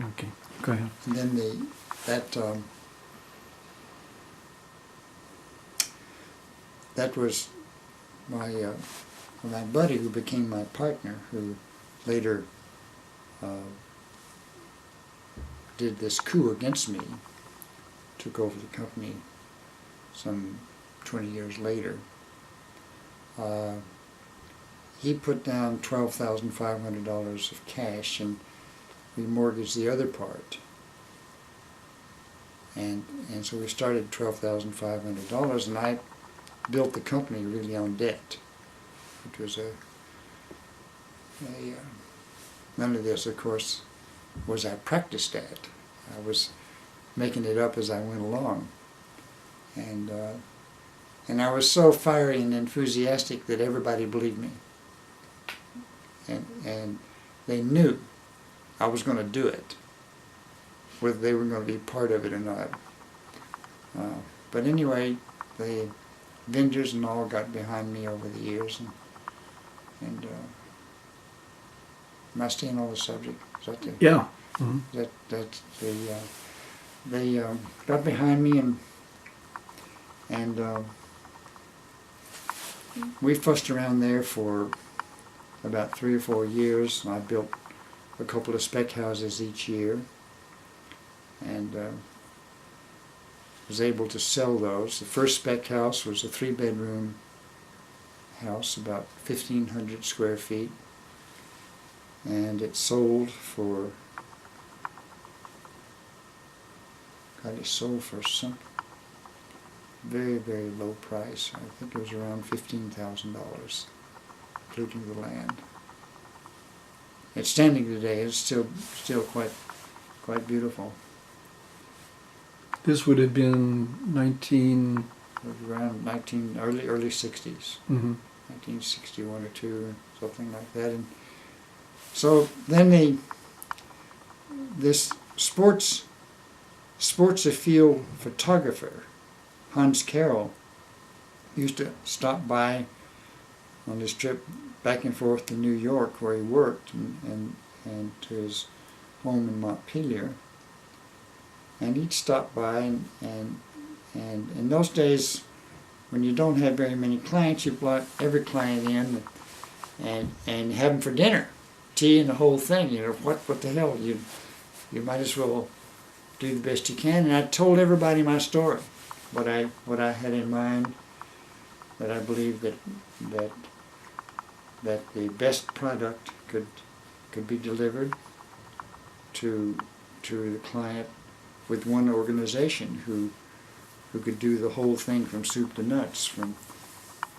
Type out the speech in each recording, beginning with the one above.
Okay, go ahead. And then that was my buddy who became my partner, who later did this coup against me, took over the company some 20 years later. He put down $12,500 of cash, and we mortgaged the other part. And so we started $12,500, and I built the company really on debt. It was none of this, of course, was I practiced at. I was making it up as I went along. And I was so fiery and enthusiastic that everybody believed me. And they knew I was going to do it, whether they were going to be part of it or not. But anyway, the vendors and all got behind me over the years, and am I staying on the subject? Is that the, yeah. Mm-hmm. That's they got behind me, and we fussed around there for about 3 or 4 years. I built a couple of spec houses each year, and was able to sell those. The first spec house was a 3-bedroom house, about 1,500 square feet, and it sold for, some very, very low price. I think it was around $15,000, including the land. It's standing today. It's still quite beautiful. This would have been 19... Around early 60s, Mm-hmm. 1961 or 2, something like that. And so then this sports field photographer, Hans Carroll, used to stop by on his trip back and forth to New York, where he worked, and to his home in Montpelier. And he'd stop by, and in those days, when you don't have very many clients, you brought every client in and have them for dinner, tea and the whole thing. You know, what the hell? You might as well do the best you can. And I told everybody my story, what I had in mind, that I believed that the best product could be delivered to the client with one organization who could do the whole thing from soup to nuts, from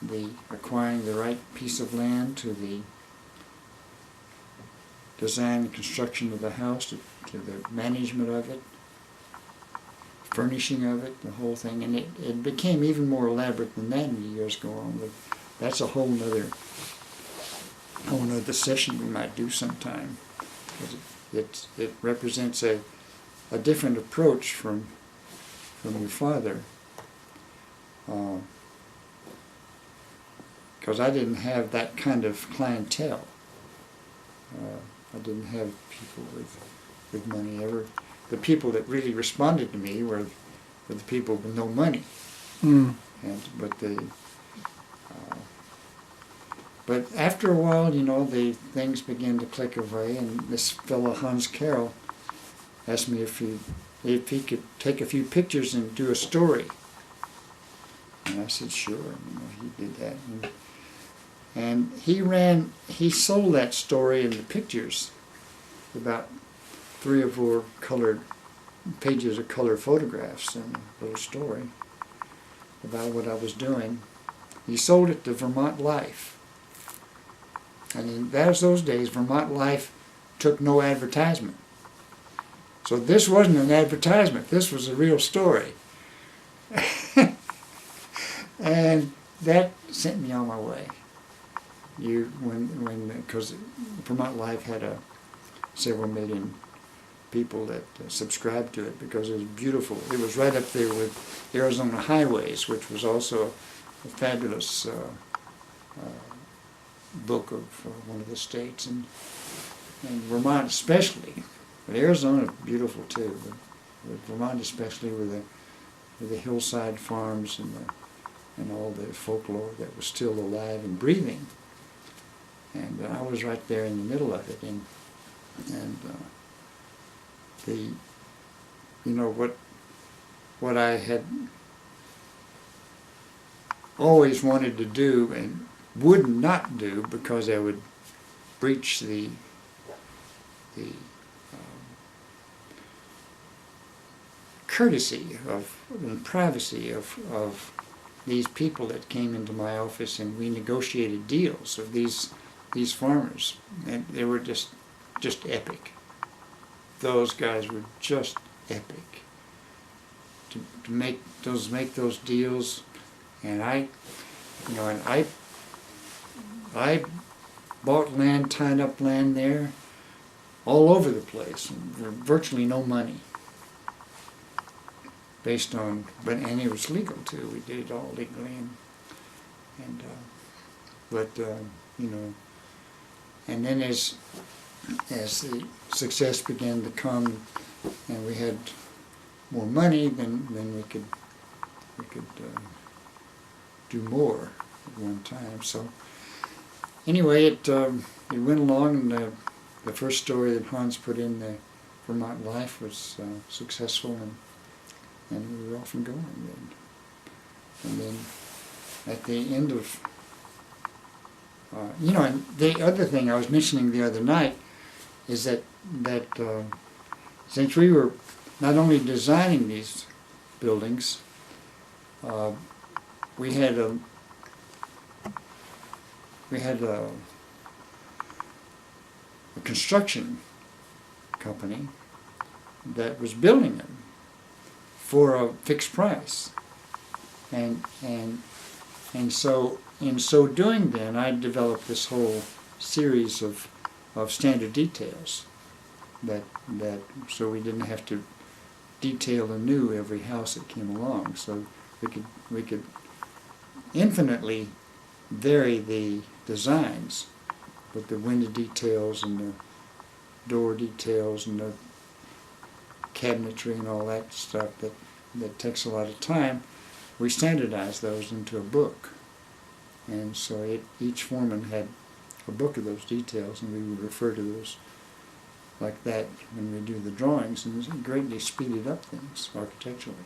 the acquiring the right piece of land to the design and construction of the house, to the management of it, furnishing of it, the whole thing. And it became even more elaborate than that in the years go on. But that's a whole nother session we might do sometime. It represents a different approach from your father, because I didn't have that kind of clientele. I didn't have people with money ever. The people that really responded to me were the people with no money. Mm. But after a while, you know, the things began to click away, and this fellow Hans Carroll asked me if he could take a few pictures and do a story. And I said, sure. You know, he did that. And he sold that story and the pictures, about 3 or 4 colored pages of color photographs and a little story about what I was doing. He sold it to Vermont Life. And in those days, Vermont Life took no advertisement. So this wasn't an advertisement. This was a real story. And that sent me on my way. Because Vermont Life had several million people that subscribed to it because it was beautiful. It was right up there with Arizona Highways, which was also a fabulous book of one of the states, and Vermont especially But Arizona's beautiful too. But Vermont especially with the hillside farms and all the folklore that was still alive and breathing. And I was right there in the middle of it, and the, you know, what I had always wanted to do and would not do because I would breach the courtesy and privacy of these people that came into my office, and we negotiated deals of these farmers, and they were just epic. Those guys were just epic. To make those deals, and I bought land, tied up land there, all over the place, and there virtually no money. Based on, and it was legal too. We did it all legally, you know, and then as the success began to come, and we had more money, then we could do more at one time. So anyway, it went along, and the first story that Hans put in the Vermont Life was successful, and we were off and going then. And then at the end of, you know, and the other thing I was mentioning the other night is that since we were not only designing these buildings, we had a construction company that was building them for a fixed price, and so in so doing, then I developed this whole series of standard details that so we didn't have to detail anew every house that came along. So we could infinitely vary the designs, but the window details and the door details and the cabinetry and all that stuff that takes a lot of time, we standardized those into a book. And so each foreman had a book of those details, and we would refer to those like that when we do the drawings, and it greatly speeded up things architecturally.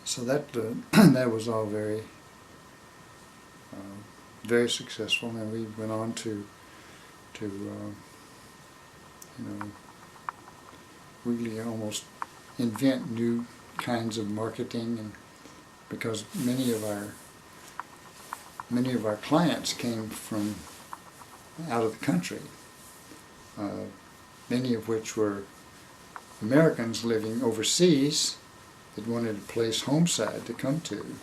So that that was all very very successful, and we went on to you know, really almost invent new kinds of marketing, and because many of our clients came from out of the country, many of which were Americans living overseas that wanted a place homeside to come to,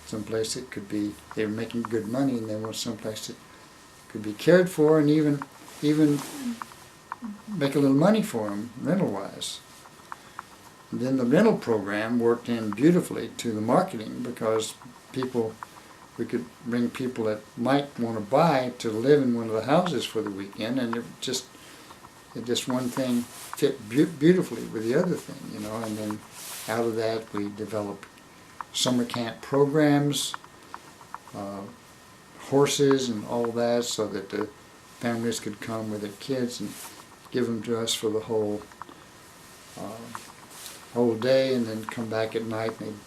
someplace that could be, they were making good money, and they wanted someplace that could be cared for, and even make a little money for them rental-wise. And then the rental program worked in beautifully to the marketing, because we could bring people that might want to buy to live in one of the houses for the weekend, and it just one thing fit beautifully with the other thing, you know. And then out of that we developed summer camp programs, horses and all that, so that the families could come with their kids and give them to us for the whole day, and then come back at night, and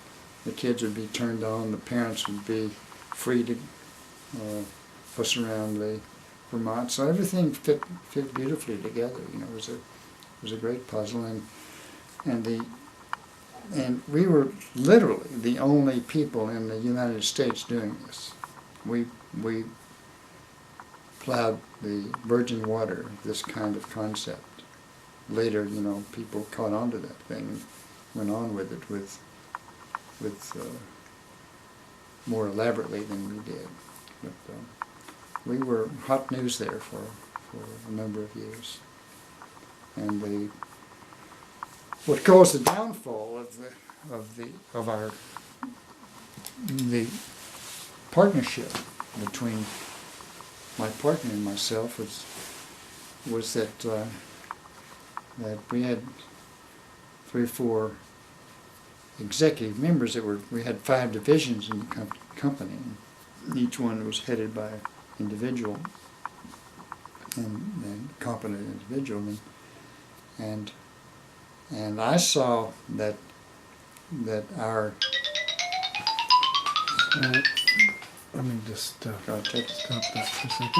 the kids would be turned on, the parents would be free to fuss around the Vermont. So everything fit beautifully together. You know, it was a great puzzle, and we were literally the only people in the United States doing this. We plowed the virgin water, this kind of concept. Later, you know, people caught on to that thing and went on with it with more elaborately than we did. But we were hot news there for a number of years. And what caused the downfall of the partnership between my partner and myself was that that we had 3 or 4 executive members that we had 5 divisions in the company. Each one was headed by an individual and competent individual, and I saw that our Let me just I'll take stop that for a second.